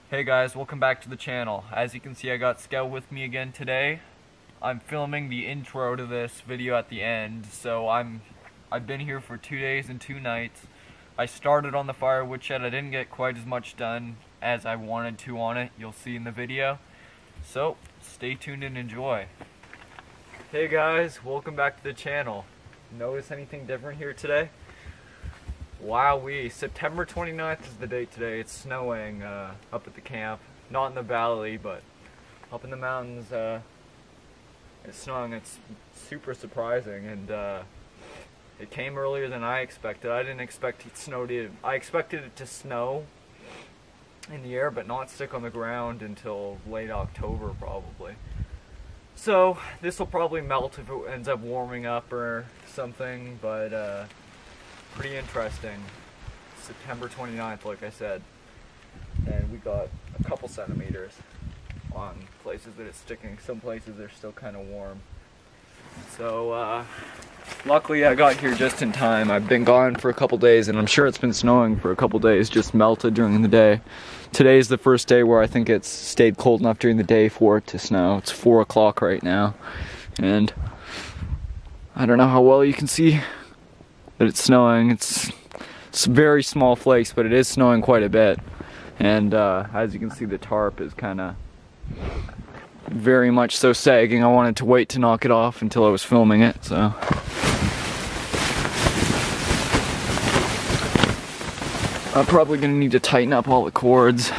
Hey guys, welcome back to the channel. As you can see, I got Scout with me again today. I'm filming the intro to this video at the end, so I've been here for 2 days and 2 nights. I started on the firewood shed. I didn't get quite as much done as I wanted to on it. You'll see in the video. So, stay tuned and enjoy. Hey guys, welcome back to the channel. Notice anything different here today? Wowee, September 29th is the date today. It's snowing up at the camp. Not in the valley, but up in the mountains. It's snowing. It's super surprising, and it came earlier than I expected. I didn't expect it snowed. I expected it to snow in the air, but not stick on the ground until late October probably. So this will probably melt if it ends up warming up or something, but pretty interesting. September 29th, like I said, and we got a couple centimeters on places that it's sticking. Some places they're still kind of warm. So luckily I got here just in time. I've been gone for a couple days, and I'm sure it's been snowing for a couple days, just melted during the day. Today's the first day where I think it's stayed cold enough during the day for it to snow. It's 4 o'clock right now, and I don't know how well you can see that it's snowing. It's very small flakes, but it is snowing quite a bit. And as you can see, the tarp is kind of very much so sagging. I wanted to wait to knock it off until I was filming it, so. I'm probably gonna need to tighten up all the cords.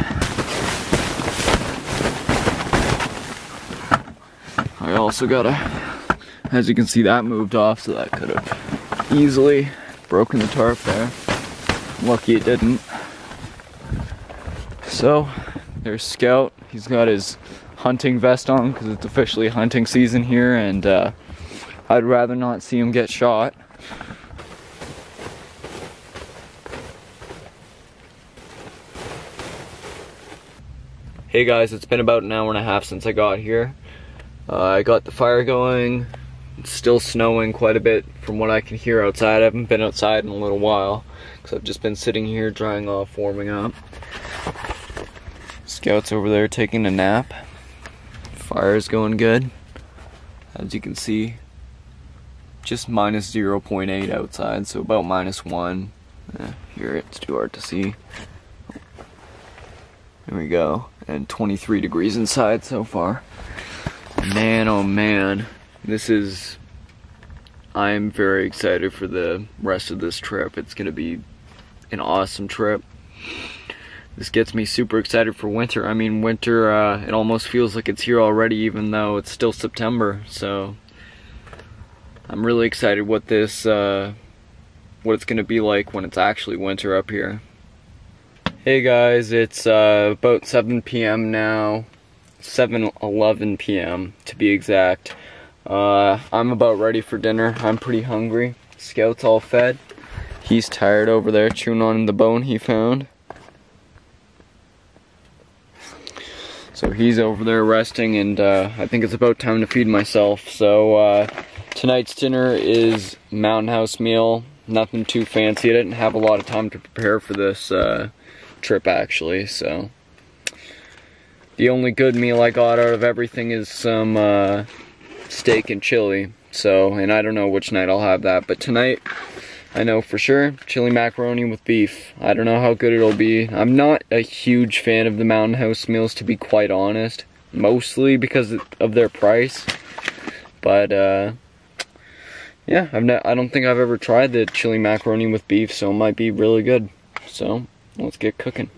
I also gotta, as you can see, that moved off, so that could have easily broken the tarp there. Lucky it didn't. So there's Scout. He's got his hunting vest on because it's officially hunting season here, and I'd rather not see him get shot. Hey guys, it's been about an hour and a half since I got here. I got the fire going. It's still snowing quite a bit from what I can hear outside. I haven't been outside in a little while because I've just been sitting here drying off, warming up. Scout's over there taking a nap. Fire's going good. As you can see, just minus 0.8 outside, so about -1. Here it's too hard to see. There we go. And 23 degrees inside so far. Man, oh man. I'm very excited for the rest of this trip. It's gonna be an awesome trip. This gets me super excited for winter. I mean, winter, it almost feels like it's here already, even though it's still September. So I'm really excited what it's gonna be like when it's actually winter up here. Hey guys, it's about 7 p.m. now. 7:11 p.m. to be exact. I'm about ready for dinner. I'm pretty hungry. Scout's all fed. He's tired over there chewing on the bone he found. So he's over there resting, and I think it's about time to feed myself. So tonight's dinner is Mountain House meal. Nothing too fancy. I didn't have a lot of time to prepare for this trip actually, so the only good meal I got out of everything is some steak and chili. So, and I don't know which night I'll have that, but tonight I know for sure chili macaroni with beef. I don't know how good it'll be. I'm not a huge fan of the Mountain House meals, to be quite honest, mostly because of their price. But yeah, I don't think I've ever tried the chili macaroni with beef, so it might be really good. So let's get cooking,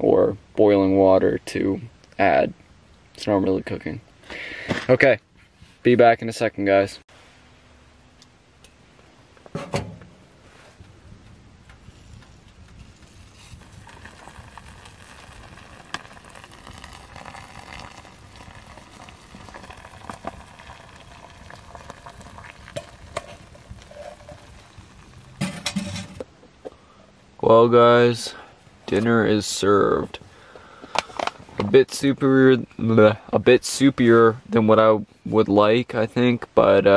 or boiling water to add. It's not really cooking. Okay, be back in a second, guys. Well guys, dinner is served. A bit superior than what I would like, I think, but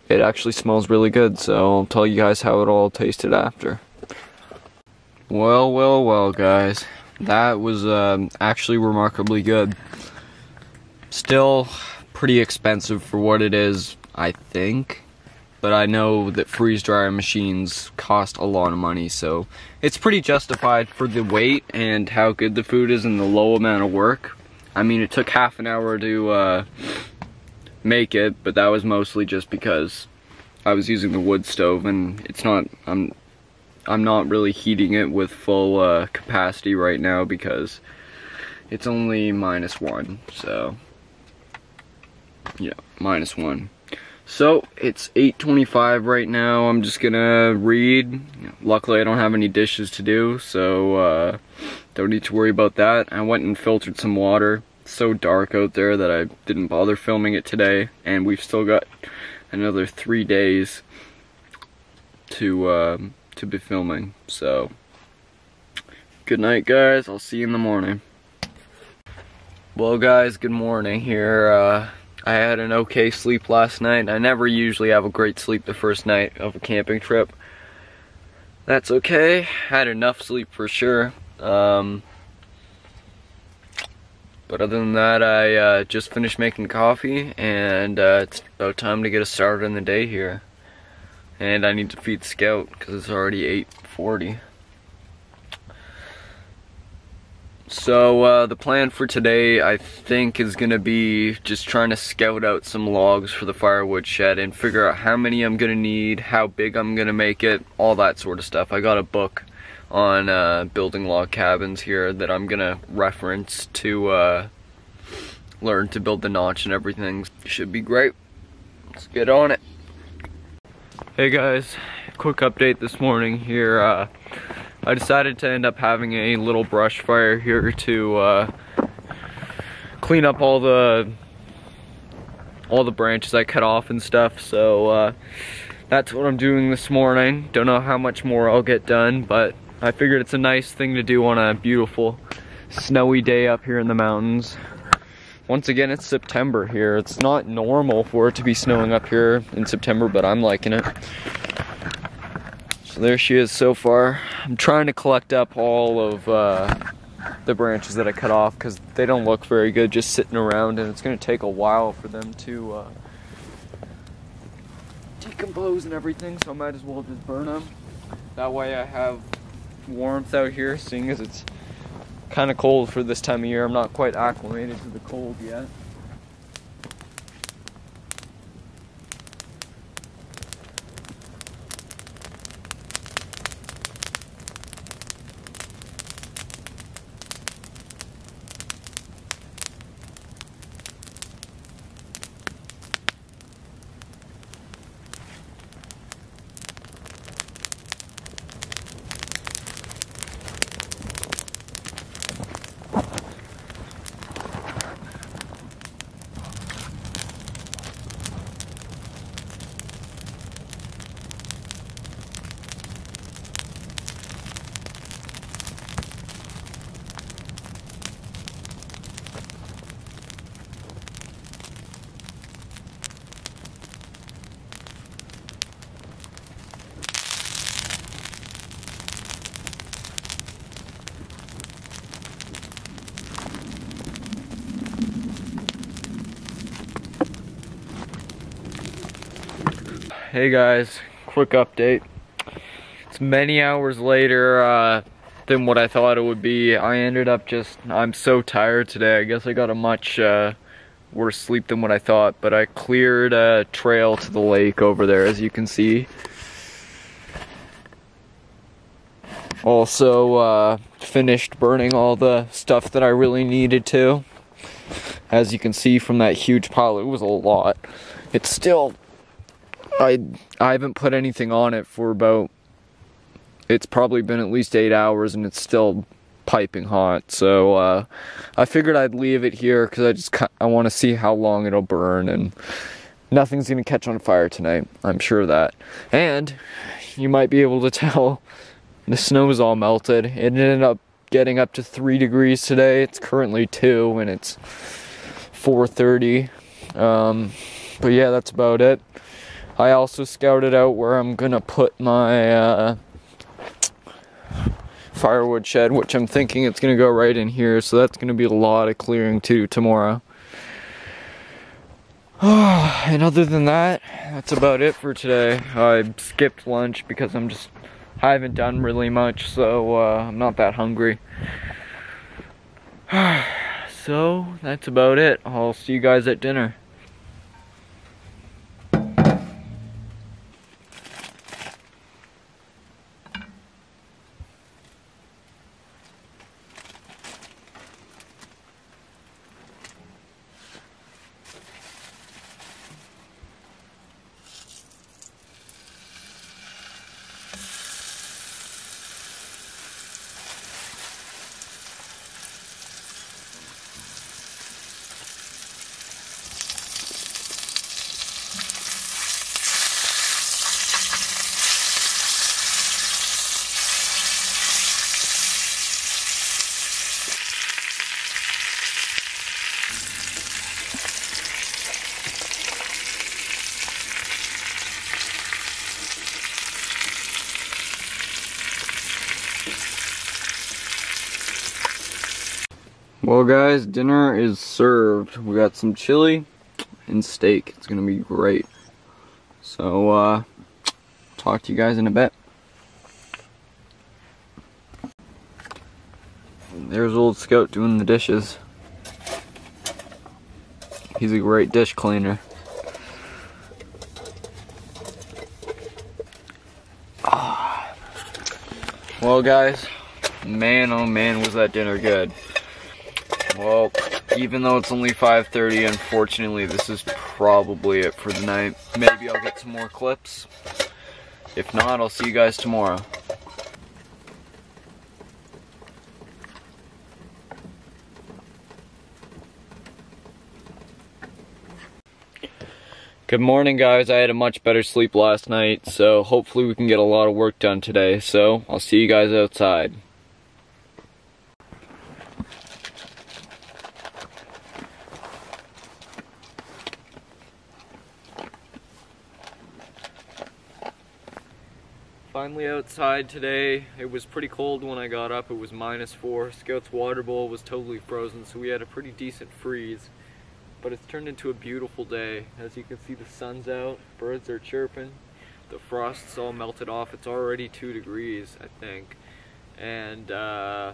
it actually smells really good, so I'll tell you guys how it all tasted after. Well, guys, that was actually remarkably good. Still pretty expensive for what it is, I think. But I know that freeze dryer machines cost a lot of money, so it's pretty justified for the weight and how good the food is and the low amount of work. I mean, it took half an hour to make it, but that was mostly just because I was using the wood stove, and it's not, I'm not really heating it with full capacity right now because it's only -1, so yeah, -1. So it's 8:25 right now. I'm just gonna read. Luckily I don't have any dishes to do, so don't need to worry about that. I went and filtered some water. It's so dark out there that I didn't bother filming it today, and we've still got another 3 days to be filming. So good night, guys. I'll see you in the morning. Well, guys, good morning here. I had an okay sleep last night. I never usually have a great sleep the first night of a camping trip. That's okay. Had enough sleep for sure. But other than that, I just finished making coffee, and it's about time to get us started in the day here. And I need to feed Scout because it's already 8:40. So the plan for today, I think, is gonna be just trying to scout out some logs for the firewood shed and figure out how many I'm gonna need, how big I'm gonna make it, all that sort of stuff. I got a book on building log cabins here that I'm gonna reference to learn to build the notch and everything. Should be great. Let's get on it. Hey guys, quick update this morning here. I decided to end up having a little brush fire here to clean up all the branches I cut off and stuff. So that's what I'm doing this morning. Don't know how much more I'll get done, but I figured it's a nice thing to do on a beautiful snowy day up here in the mountains. Once again, it's September here. It's not normal for it to be snowing up here in September, but I'm liking it. So there she is so far. I'm trying to collect up all of the branches that I cut off because they don't look very good just sitting around, and it's going to take a while for them to decompose and everything, so I might as well just burn them. That way I have warmth out here, seeing as it's kind of cold for this time of year. I'm not quite acclimated to the cold yet. Hey guys, quick update. It's many hours later than what I thought it would be. I ended up I'm so tired today. I guess I got a much worse sleep than what I thought, but I cleared a trail to the lake over there, as you can see. Also finished burning all the stuff that I really needed to. As you can see from that huge pile, it was a lot. It's still, I haven't put anything on it for about, it's probably been at least 8 hours, and it's still piping hot. So I figured I'd leave it here because I want to see how long it'll burn, and nothing's gonna catch on fire tonight, I'm sure of that. And you might be able to tell the snow is all melted. It ended up getting up to 3 degrees today. It's currently 2 and it's 4:30. But yeah, that's about it. I also scouted out where I'm gonna put my firewood shed, which I'm thinking it's gonna go right in here, so that's gonna be a lot of clearing too tomorrow. And other than that, that's about it for today. I skipped lunch because I haven't done really much, so I'm not that hungry. So that's about it. I'll see you guys at dinner. Well guys, dinner is served. We got some chili and steak. It's gonna be great. So talk to you guys in a bit. There's old Scout doing the dishes. He's a great dish cleaner. Well guys, man oh man was that dinner good. Well, even though it's only 5:30, unfortunately this is probably it for the night. Maybe I'll get some more clips. If not, I'll see you guys tomorrow. Good morning guys, I had a much better sleep last night, so hopefully we can get a lot of work done today. So, I'll see you guys outside. Finally outside today. It was pretty cold when I got up. It was -4. Scout's water bowl was totally frozen, so we had a pretty decent freeze. But it's turned into a beautiful day. As you can see, the sun's out, birds are chirping, the frost's all melted off. It's already 2 degrees, I think. And yeah,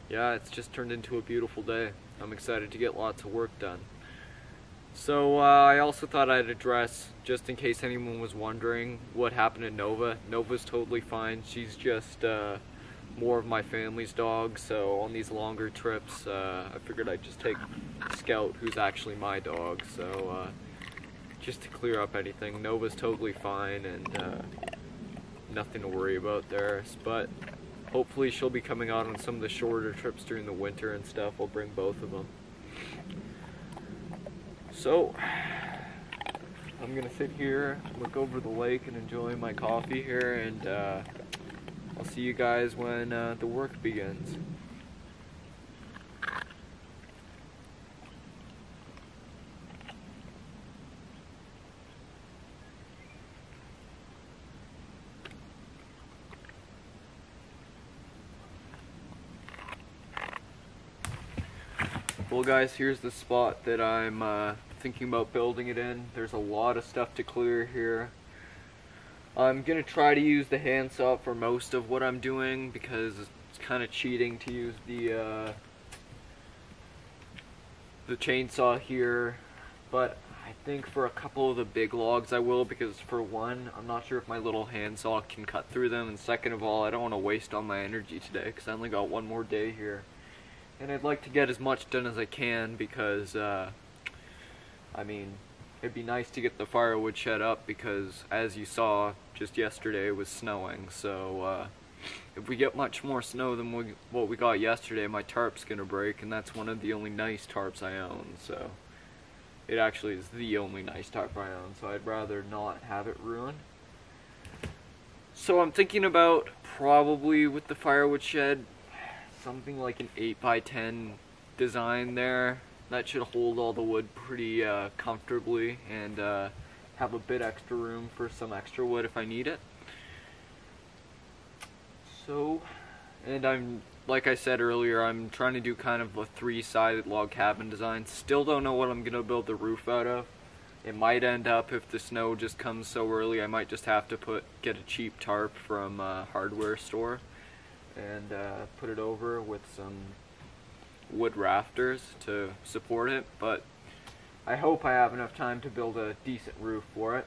it's just turned into a beautiful day. I'm excited to get lots of work done. So I also thought I'd address, just in case anyone was wondering, what happened to Nova. Nova's totally fine. She's just more of my family's dog, so on these longer trips I figured I'd just take Scout, who's actually my dog. So just to clear up anything, Nova's totally fine and nothing to worry about there. But hopefully she'll be coming out on some of the shorter trips during the winter and stuff. I'll bring both of them. So, I'm gonna sit here, look over the lake and enjoy my coffee here, and I'll see you guys when the work begins. Well guys, here's the spot that I'm thinking about building it in. There's a lot of stuff to clear here. I'm gonna try to use the handsaw for most of what I'm doing because it's kind of cheating to use the chainsaw here, but I think for a couple of the big logs I will, because for one, I'm not sure if my little handsaw can cut through them, and second of all, I don't want to waste all my energy today because I only got one more day here. And I'd like to get as much done as I can because, I mean, it'd be nice to get the firewood shed up because, as you saw just yesterday, it was snowing. So, if we get much more snow than what we got yesterday, my tarp's gonna break, and that's one of the only nice tarps I own. So, it actually is the only nice tarp I own, so I'd rather not have it ruined. So I'm thinking about, probably with the firewood shed, something like an 8x10 design there. That should hold all the wood pretty comfortably and have a bit extra room for some extra wood if I need it. So And like I said earlier, I'm trying to do kind of a 3-sided log cabin design. Still don't know what I'm gonna build the roof out of. It might end up, if the snow just comes so early, I might just have to get a cheap tarp from a hardware store and put it over with some wood rafters to support it. But I hope I have enough time to build a decent roof for it.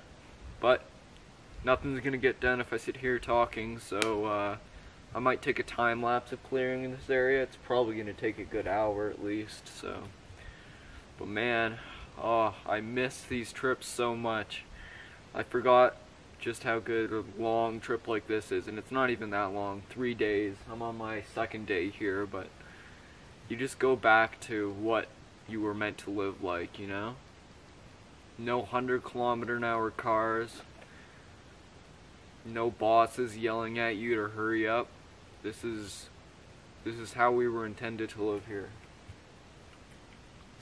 But nothing's gonna get done if I sit here talking, so I might take a time lapse of clearing in this area. It's probably gonna take a good hour at least, so. But man, oh, I miss these trips so much. I forgot just how good a long trip like this is, and it's not even that long, 3 days. I'm on my 2nd day here, but you just go back to what you were meant to live like, you know? No 100-kilometer-an-hour cars, no bosses yelling at you to hurry up. This is how we were intended to live here.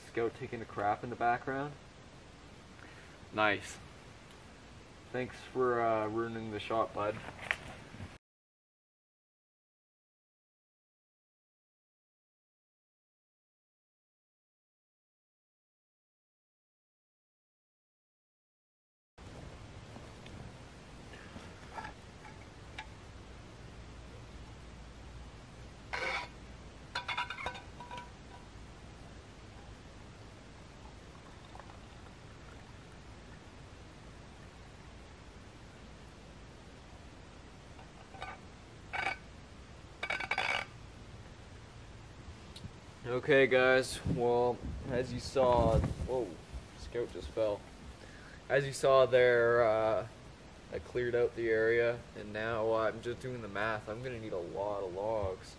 Scout taking a crap in the background. Nice. Thanks for ruining the shot, bud. Okay guys, well, as you saw, whoa, Scout just fell. As you saw there, I cleared out the area, and now I'm just doing the math. I'm gonna need a lot of logs.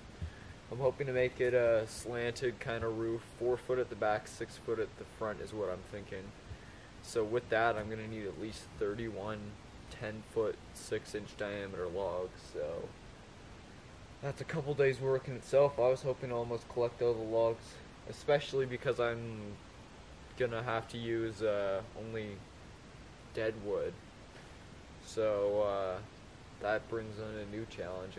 I'm hoping to make it a slanted kind of roof, 4 foot at the back, 6 foot at the front is what I'm thinking. So with that, I'm gonna need at least 31 10-foot, 6-inch diameter logs, so that's a couple days work in itself. I was hoping to almost collect all the logs, especially because I'm gonna have to use only dead wood. So that brings in a new challenge.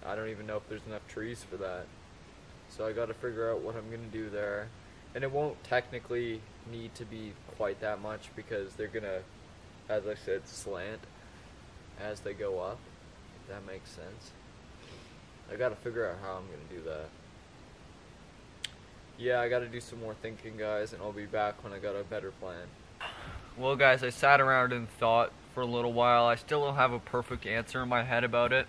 I don't even know if there's enough trees for that. So I gotta figure out what I'm gonna do there. And it won't technically need to be quite that much because they're gonna, as I said, slant as they go up, if that makes sense. I gotta figure out how I'm gonna do that. Yeah, I gotta do some more thinking, guys, and I'll be back when I got a better plan. Well, guys, I sat around and thought for a little while. I still don't have a perfect answer in my head about it.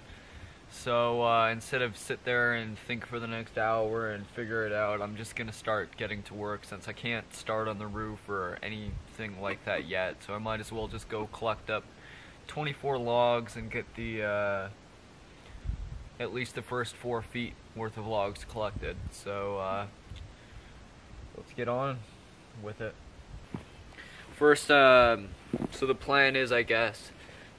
So instead of sit there and think for the next hour and figure it out, I'm just gonna start getting to work since I can't start on the roof or anything like that yet. So I might as well just go collect up 24 logs and get the at least the first 4 feet worth of logs collected. So let's get on with it. First, so the plan is, I guess,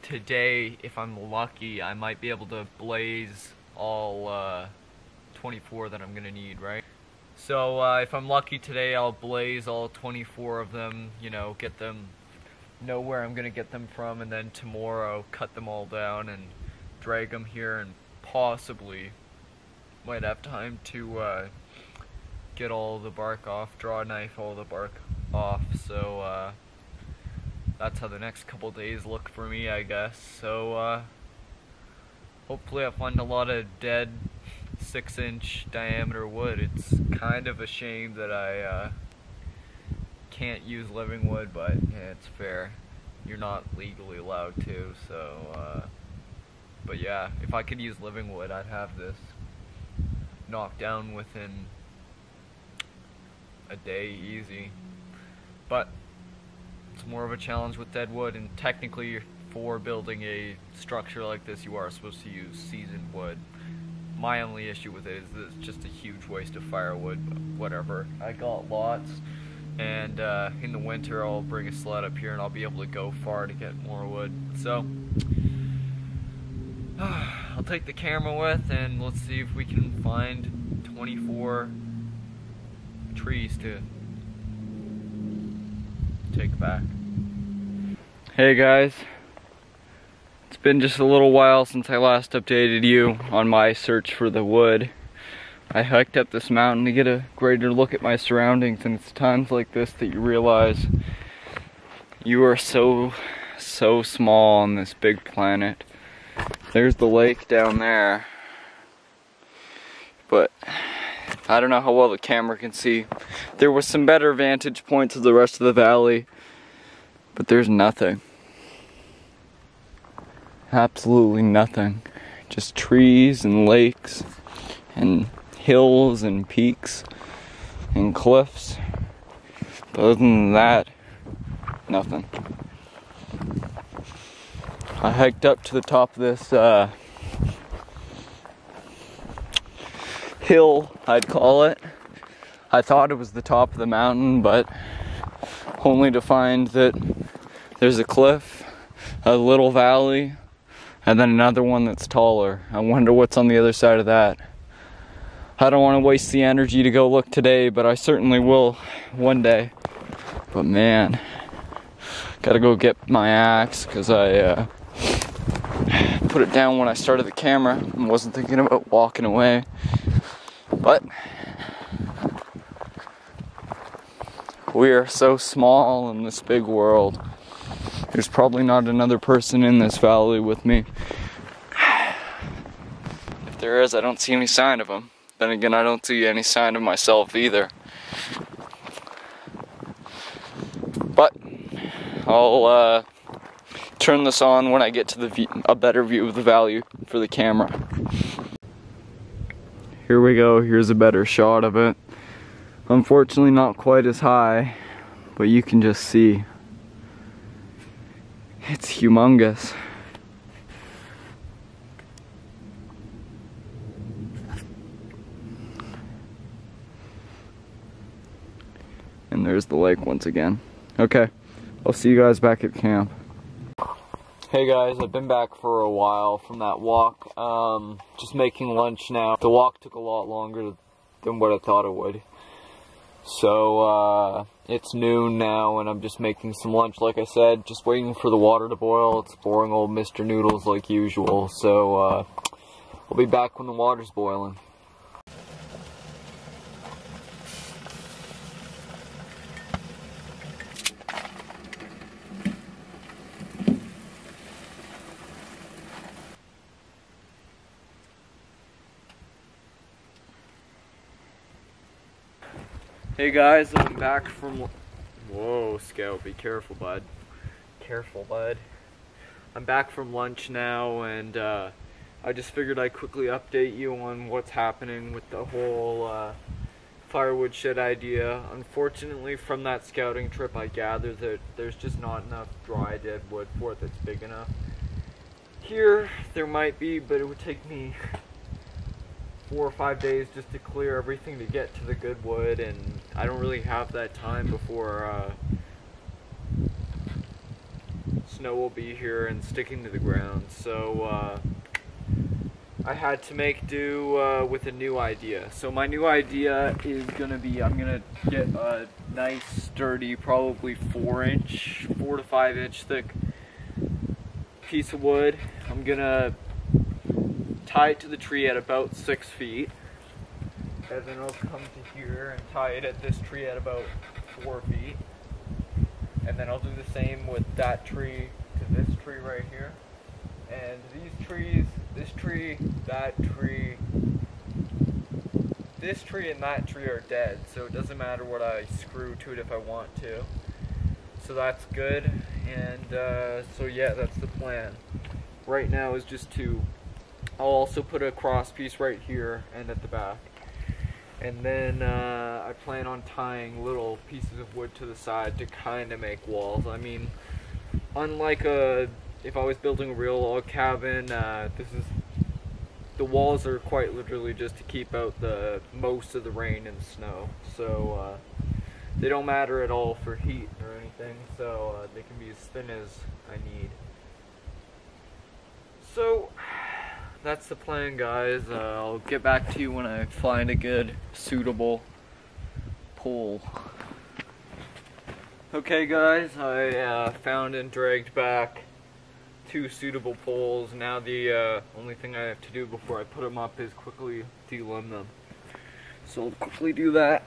today, if I'm lucky, I might be able to blaze all 24 that I'm gonna need, right? So if I'm lucky today, I'll blaze all 24 of them, you know, get them, know where I'm gonna get them from, and then tomorrow cut them all down and drag them here, and possibly might have time to get all the bark off, draw a knife all the bark off. So that's how the next couple days look for me, I guess. So hopefully I'll find a lot of dead 6-inch diameter wood. It's kind of a shame that I can't use living wood, but yeah, it's fair. You're not legally allowed to, so but yeah, if I could use living wood, I'd have this knocked down within a day, easy. But it's more of a challenge with dead wood, and technically for building a structure like this, you are supposed to use seasoned wood. My only issue with it is that it's just a huge waste of firewood, but whatever. I got lots, and in the winter I'll bring a sled up here and I'll be able to go far to get more wood. So I'll take the camera with, and let's see if we can find 24 trees to take back. Hey guys, it's been just a little while since I last updated you on my search for the wood. I hiked up this mountain to get a greater look at my surroundings, and it's times like this that you realize you are so small on this big planet. There's the lake down there, but I don't know how well the camera can see. There was some better vantage points of the rest of the valley, but there's nothing. Absolutely nothing. Just trees and lakes and hills and peaks and cliffs. But other than that, nothing. I hiked up to the top of this hill, I'd call it. I thought it was the top of the mountain, but only to find that there's a cliff, a little valley, and then another one that's taller. I wonder what's on the other side of that. I don't want to waste the energy to go look today, but I certainly will one day. But man, gotta go get my axe, because I put it down when I started the camera and wasn't thinking about walking away. But we are so small in this big world. There's probably not another person in this valley with me. If there is, I don't see any sign of him. Then again, I don't see any sign of myself either. But I'll turn this on when I get to a better view of the valley for the camera. Here we go, here's a better shot of it. Unfortunately not quite as high, but you can just see. It's humongous. And there's the lake once again. Okay, I'll see you guys back at camp. Hey guys, I've been back for a while from that walk. Just making lunch now. The walk took a lot longer than what I thought it would. So, it's noon now and I'm just making some lunch, like I said, just waiting for the water to boil. It's boring old Mr. Noodles like usual, so, I'll be back when the water's boiling. Hey guys, I'm back from... Whoa, Scout, be careful, bud. Careful, bud. I'm back from lunch now, and I just figured I'd quickly update you on what's happening with the whole firewood shed idea. Unfortunately, from that scouting trip, I gathered that there's just not enough dry dead wood for it that's big enough. Here, there might be, but it would take me 4 or 5 days just to clear everything to get to the good wood, and I don't really have that time before snow will be here and sticking to the ground. So I had to make do with a new idea. So my new idea is gonna be, I'm gonna get a nice sturdy, probably 4 to 5 inch thick piece of wood. I'm gonna tie it to the tree at about 6 feet, and then I'll come to here and tie it at this tree at about 4 feet, and then I'll do the same with that tree to this tree right here, and these trees, this tree, that tree, this tree and that tree are dead, so it doesn't matter what I screw to it if I want to. So that's good, and so yeah, that's the plan. Right now is just to, I'll also put a cross piece right here and at the back. And then I plan on tying little pieces of wood to the side to kind of make walls. I mean, unlike if I was building a real log cabin, the walls are quite literally just to keep out most of the rain and snow. So they don't matter at all for heat or anything, so they can be as thin as I need. So that's the plan, guys. I'll get back to you when I find a good, suitable pole. Okay guys, I found and dragged back 2 suitable poles. Now the only thing I have to do before I put them up is quickly delimb them. So I'll quickly do that.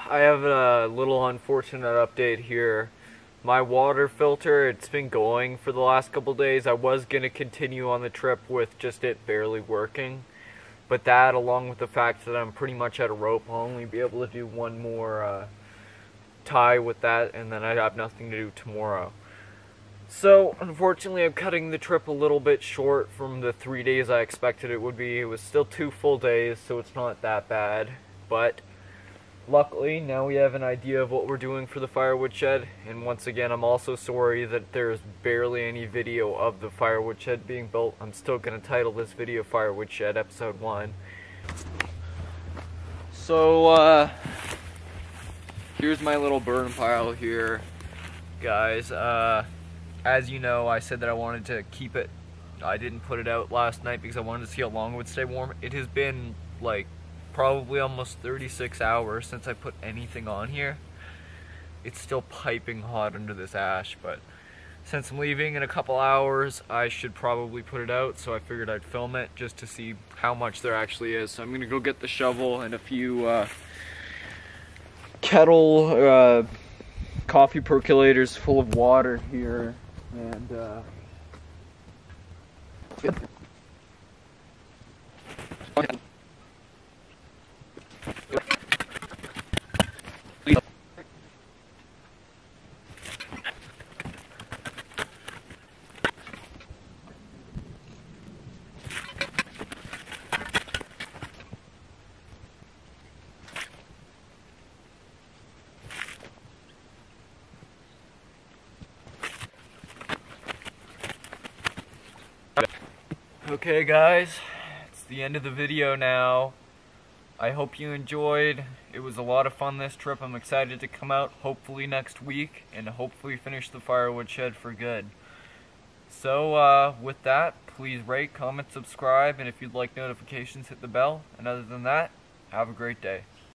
I have a little unfortunate update here. My water filter, it's been going for the last couple days. I was going to continue on the trip with just it barely working. But that, along with the fact that I'm pretty much out of rope, I'll only be able to do one more tie with that, and then I'd have nothing to do tomorrow. So, unfortunately, I'm cutting the trip a little bit short from the 3 days I expected it would be. It was still 2 full days, so it's not that bad. But luckily, now we have an idea of what we're doing for the firewood shed, and once again, I'm also sorry that there's barely any video of the firewood shed being built. I'm still going to title this video Firewood Shed Episode 1. So, here's my little burn pile here, guys. As you know, I said that I wanted to keep it. I didn't put it out last night because I wanted to see how long it would stay warm. It has been, like, probably almost 36 hours since I put anything on here. It's still piping hot under this ash, but since I'm leaving in a couple hours, I should probably put it out, so I figured I'd film it just to see how much there actually is. So I'm gonna go get the shovel and a few kettle coffee percolators full of water here, and okay guys, it's the end of the video now. I hope you enjoyed. It was a lot of fun this trip. I'm excited to come out hopefully next week and hopefully finish the firewood shed for good. So with that, please rate, comment, subscribe, and if you'd like notifications, hit the bell. And other than that, have a great day.